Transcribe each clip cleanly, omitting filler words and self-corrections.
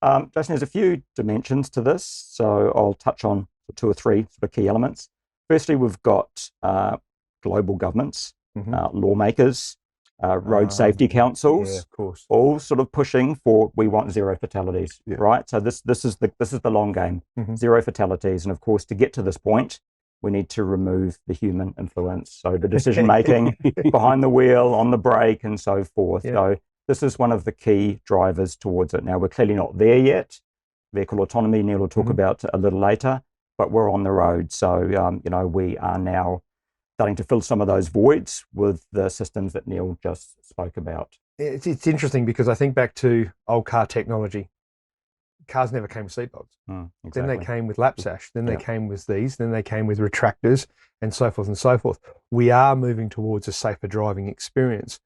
Jason, there's a few dimensions to this, so I'll touch on two or three sort of key elements. Firstly, we've got global governments, lawmakers, road safety councils, of course, all sort of pushing for we want zero fatalities, right? So this is the long game, zero fatalities, and of course to get to this point, we need to remove the human influence, so the decision making behind the wheel, on the brake, and so forth. So this is one of the key drivers towards it. Now we're clearly not there yet. Vehicle autonomy, Neil will talk about a little later, but we're on the road. So we are now starting to fill some of those voids with the systems that Neil just spoke about. It's interesting because I think back to old car technology. Cars never came with seatbelts. Exactly. Then they came with lap sash. Then they came with these. Then they came with retractors and so forth and so forth. We are moving towards a safer driving experience.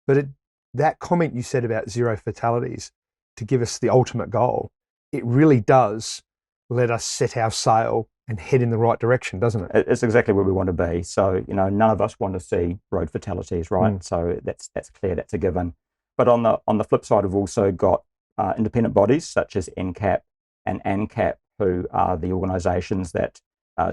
But that comment you said about zero fatalities to give us the ultimate goal, it really does let us set our sail and head in the right direction, doesn't it? It's exactly where we want to be. So, none of us want to see road fatalities, right? So that's clear, that's a given. But on the flip side, we've also got independent bodies such as NCAP and ANCAP, who are the organisations that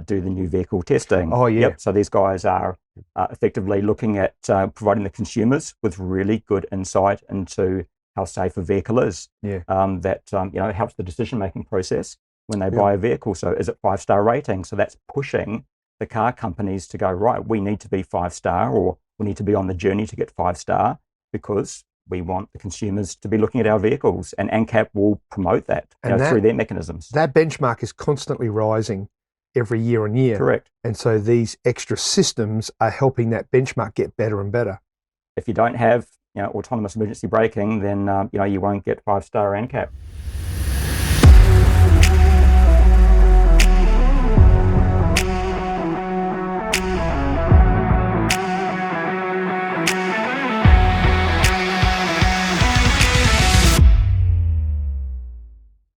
do the new vehicle testing. Oh, yeah. So these guys are effectively looking at providing the consumers with really good insight into how safe a vehicle is. That helps the decision-making process when they buy a vehicle. So is it 5-star rating? So that's pushing the car companies to go, right, we need to be 5-star, or we need to be on the journey to get 5-star, because we want the consumers to be looking at our vehicles, and ANCAP will promote that, through their mechanisms. That benchmark is constantly rising every year on year. Correct. And so these extra systems are helping that benchmark get better and better. If you don't have autonomous emergency braking, then you won't get 5-star ANCAP.